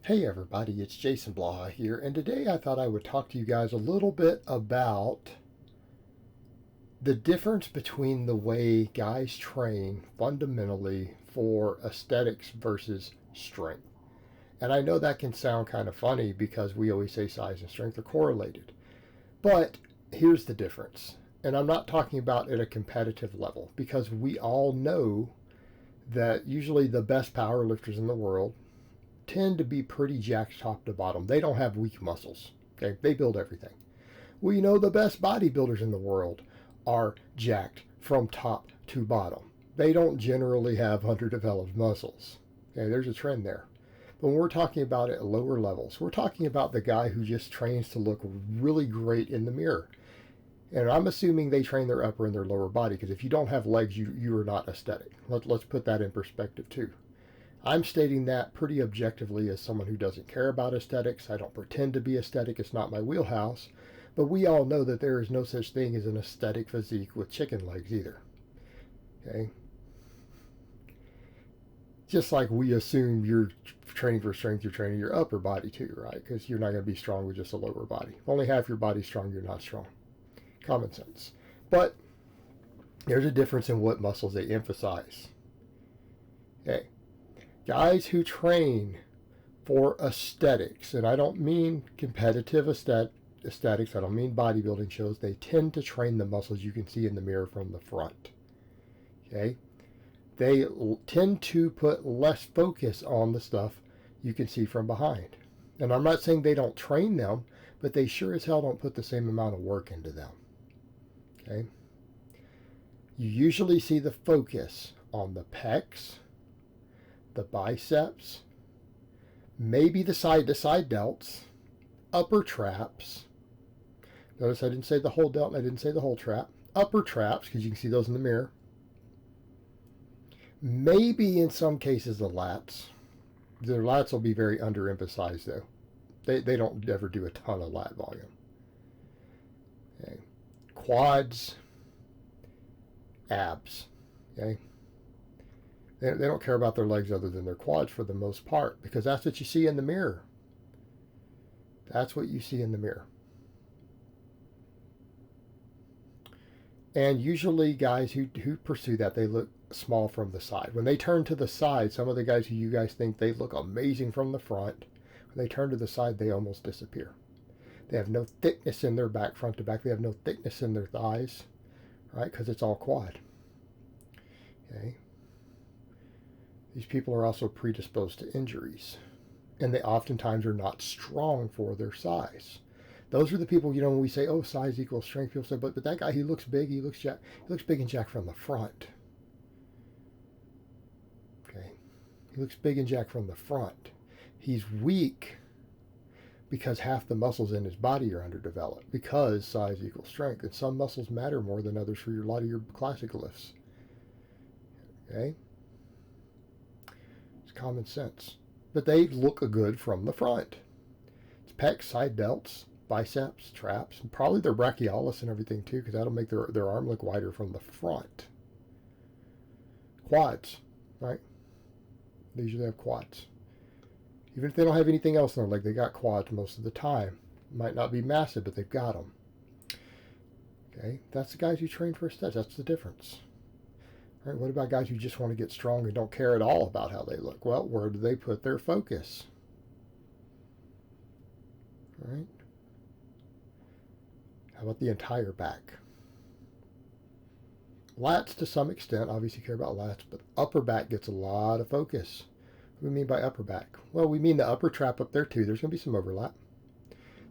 Hey everybody, it's Jason Blaha here, and today I thought I would talk to you guys a little bit about the difference between the way guys train fundamentally for aesthetics versus strength. And I know that can sound kind of funny because we always say size and strength are correlated. But here's the difference. And I'm not talking about at a competitive level because we all know that usually the best power lifters in the world tend to be pretty jacked top to bottom. They don't have weak muscles. Okay, they build everything. We know the best bodybuilders in the world are jacked from top to bottom. They don't generally have underdeveloped muscles. Okay, there's a trend there. But when we're talking about it at lower levels, we're talking about the guy who just trains to look really great in the mirror. And I'm assuming they train their upper and their lower body because if you don't have legs, you are not aesthetic. Let's put that in perspective too. I'm stating that pretty objectively as someone who doesn't care about aesthetics. I don't pretend to be aesthetic. It's not my wheelhouse. But we all know that there is no such thing as an aesthetic physique with chicken legs either. Okay? Just like we assume you're training for strength, you're training your upper body too, right? Because you're not going to be strong with just a lower body. If only half your body's strong, you're not strong. Common sense. But there's a difference in what muscles they emphasize. Okay? Guys who train for aesthetics, and I don't mean competitive aesthetics, I don't mean bodybuilding shows, they tend to train the muscles you can see in the mirror from the front. Okay? They tend to put less focus on the stuff you can see from behind. And I'm not saying they don't train them, but they sure as hell don't put the same amount of work into them. Okay? You usually see the focus on the pecs, the biceps, maybe the side-to-side delts, upper traps. Notice I didn't say the whole delt and I didn't say the whole trap. Upper traps, because you can see those in the mirror. Maybe in some cases the lats. Their lats will be very underemphasized though. They don't ever do a ton of lat volume. Okay. Quads, abs. Okay. They don't care about their legs other than their quads for the most part because that's what you see in the mirror. That's what you see in the mirror. And usually guys who pursue that, they look small from the side. When they turn to the side, some of the guys who you guys think they look amazing from the front, when they turn to the side, they almost disappear. They have no thickness in their back, front to back. They have no thickness in their thighs, right? Because it's all quad. Okay. These people are also predisposed to injuries, and they oftentimes are not strong for their size. Those are the people, when we say, oh, size equals strength, people say, but that guy, he looks big, he looks big and jacked from the front. Okay, he looks big and jacked from the front. He's weak because half the muscles in his body are underdeveloped because size equals strength, and some muscles matter more than others for a lot of your classic lifts. Okay. Common sense. But they look good from the front. It's pecs, side delts, biceps, traps, and probably their brachialis and everything too, because that'll make their arm look wider from the front. Quads, right? They usually have quads. Even if they don't have anything else in their leg, they got quads most of the time. Might not be massive, but they've got them. Okay, that's the guys who train for aesthetics. That's the difference. Right, what about guys who just want to get strong and don't care at all about how they look? Well, where do they put their focus? Right? How about the entire back? Lats to some extent, obviously care about lats, but upper back gets a lot of focus. What do we mean by upper back? Well, we mean the upper trap up there too. There's going to be some overlap.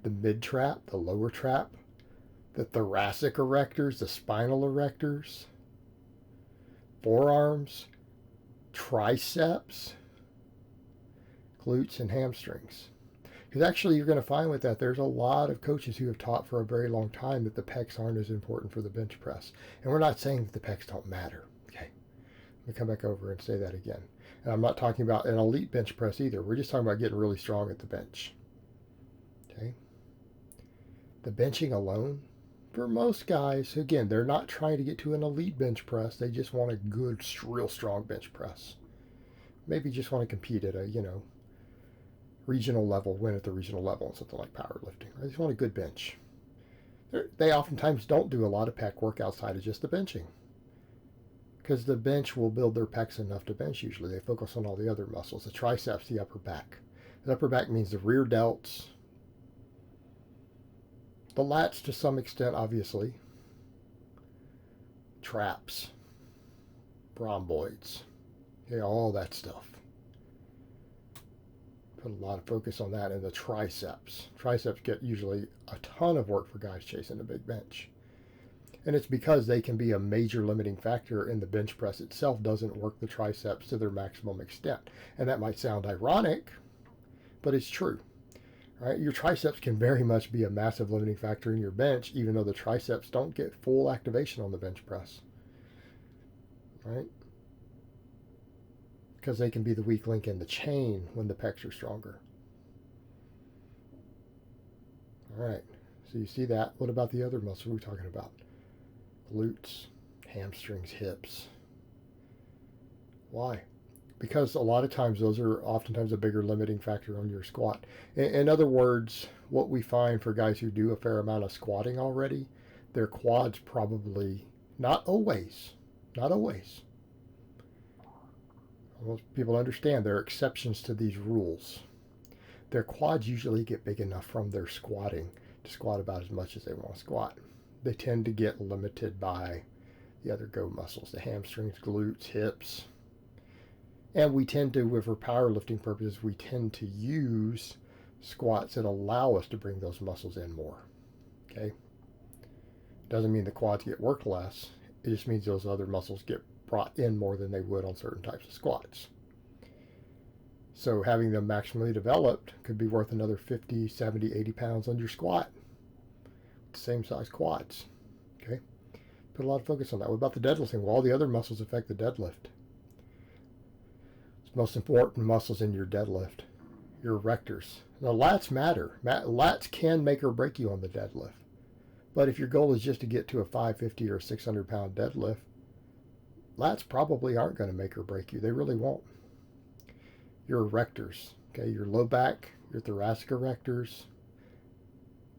The mid trap, the lower trap, the thoracic erectors, the spinal erectors, forearms, triceps, glutes, and hamstrings. Because actually you're going to find with that there's a lot of coaches who have taught for a very long time that the pecs aren't as important for the bench press. And we're not saying that the pecs don't matter. Okay, let me come back over and say that again. And I'm not talking about an elite bench press either. We're just talking about getting really strong at the bench. Okay, the benching alone, for most guys, again, they're not trying to get to an elite bench press. They just want a good, real strong bench press. Maybe just want to compete at a, regional level, win at the regional level in something like powerlifting. Right? They just want a good bench. They oftentimes don't do a lot of pec work outside of just the benching, because the bench will build their pecs enough to bench usually. They focus on all the other muscles, the triceps, the upper back. The upper back means the rear delts, the lats to some extent, obviously, traps, rhomboids, yeah, all that stuff. Put a lot of focus on that, and the triceps. Triceps get usually a ton of work for guys chasing a big bench. And it's because they can be a major limiting factor, and the bench press itself doesn't work the triceps to their maximum extent. And that might sound ironic, but it's true. Right? Your triceps can very much be a massive limiting factor in your bench, even though the triceps don't get full activation on the bench press. Right? Because they can be the weak link in the chain when the pecs are stronger. All right, so you see that. What about the other muscles we're talking about? Glutes, hamstrings, hips. Why? Because a lot of times those are oftentimes a bigger limiting factor on your squat. In other words, what we find for guys who do a fair amount of squatting already, their quads probably, not always, most people understand there are exceptions to these rules. Their quads usually get big enough from their squatting to squat about as much as they want to squat. They tend to get limited by the other go muscles, the hamstrings, glutes, hips. And we tend to, for powerlifting purposes, we tend to use squats that allow us to bring those muscles in more. Okay? Doesn't mean the quads get worked less. It just means those other muscles get brought in more than they would on certain types of squats. So having them maximally developed could be worth another 50, 70, 80 pounds on your squat. Same size quads. Okay? Put a lot of focus on that. What about the deadlifting? Well, all the other muscles affect the deadlift. It's the most important muscles in your deadlift. Your erectors. Now, lats matter. Lats can make or break you on the deadlift. But if your goal is just to get to a 550 or 600 pound deadlift, lats probably aren't going to make or break you. They really won't. Your erectors, okay, your low back, your thoracic erectors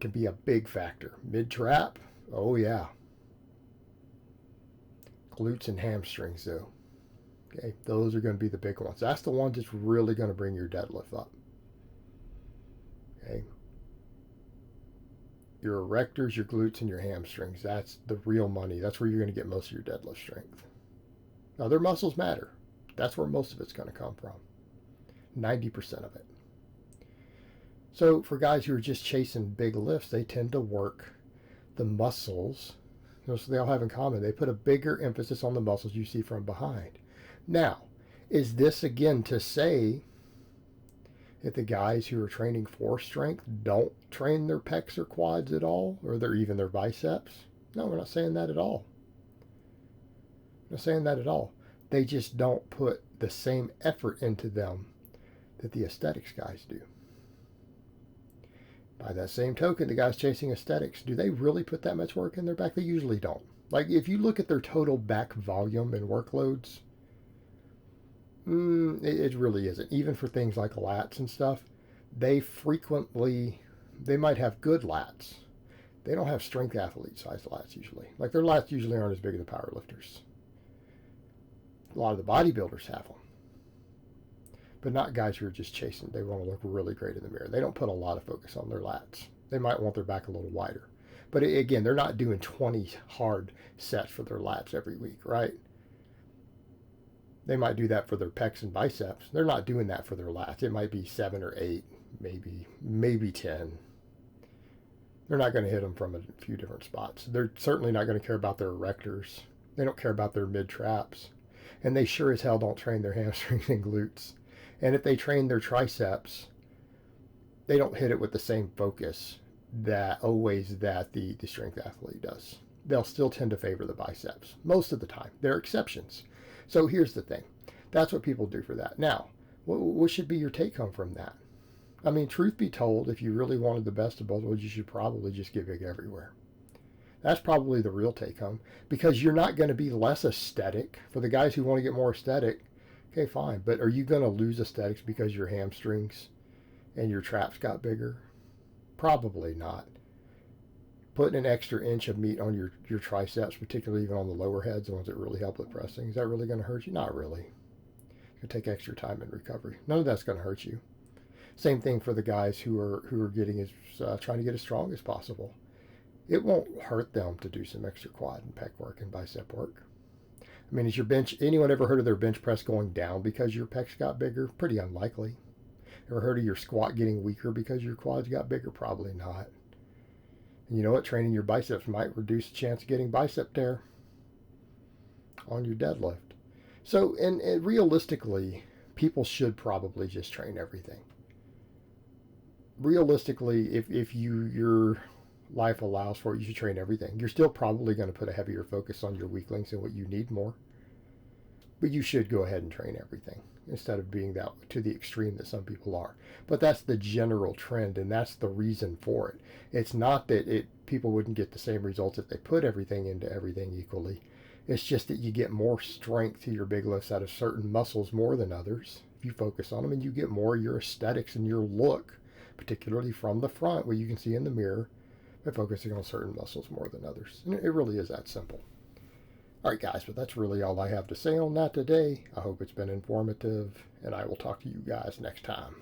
can be a big factor. Mid-trap, oh yeah. Glutes and hamstrings though, okay, those are going to be the big ones. That's the ones that's really going to bring your deadlift up. Okay. Your erectors, your glutes, and your hamstrings, that's the real money. That's where you're going to get most of your deadlift strength. Other muscles matter. That's where most of it's going to come from. 90% of it. So for guys who are just chasing big lifts, they tend to work the muscles. So they all have in common. They put a bigger emphasis on the muscles you see from behind. Now, is this again to say that the guys who are training for strength don't train their pecs or quads at all, or even their biceps? No, we're not saying that at all. We're not saying that at all. They just don't put the same effort into them that the aesthetics guys do. By that same token, the guys chasing aesthetics, do they really put that much work in their back? They usually don't. Like, if you look at their total back volume and workloads, it really isn't. Even for things like lats and stuff, they might have good lats. They don't have strength athlete sized lats usually. Like, their lats usually aren't as big as the powerlifters. A lot of the bodybuilders have them. But not guys who are just chasing. They want to look really great in the mirror. They don't put a lot of focus on their lats. They might want their back a little wider. But again, they're not doing 20 hard sets for their lats every week, right? They might do that for their pecs and biceps. They're not doing that for their lats. It might be 7 or 8, maybe 10. They're not going to hit them from a few different spots. They're certainly not going to care about their erectors. They don't care about their mid-traps. And they sure as hell don't train their hamstrings and glutes. And if they train their triceps, they don't hit it with the same focus that the strength athlete does. They'll still tend to favor the biceps most of the time. There are exceptions. So here's the thing. That's what people do for that. Now, what should be your take home from that? I mean, truth be told, if you really wanted the best of both worlds, you should probably just get big everywhere. That's probably the real take home, because you're not going to be less aesthetic. For the guys who want to get more aesthetic, okay, fine. But are you going to lose aesthetics because your hamstrings and your traps got bigger? Probably not. Putting an extra inch of meat on your triceps, particularly even on the lower heads, the ones that really help with pressing, is that really going to hurt you? Not really. It's going to take extra time in recovery. None of that's going to hurt you. Same thing for the guys who are getting trying to get as strong as possible. It won't hurt them to do some extra quad and pec work and bicep work. I mean, is your bench, anyone ever heard of their bench press going down because your pecs got bigger? Pretty unlikely. Ever heard of your squat getting weaker because your quads got bigger? Probably not. And you know what? Training your biceps might reduce the chance of getting bicep tear on your deadlift. So, and realistically, people should probably just train everything. Realistically, if your life allows for it, you should train everything. You're still probably going to put a heavier focus on your weaklings and what you need more. But you should go ahead and train everything instead of being that to the extreme that some people are. But that's the general trend, and that's the reason for it. It's not that people wouldn't get the same results if they put everything into everything equally. It's just that you get more strength to your big lifts out of certain muscles more than others. If you focus on them, and you get more of your aesthetics and your look, particularly from the front, where you can see in the mirror, by focusing on certain muscles more than others. And it really is that simple. All right, guys, but that's really all I have to say on that today. I hope it's been informative, and I will talk to you guys next time.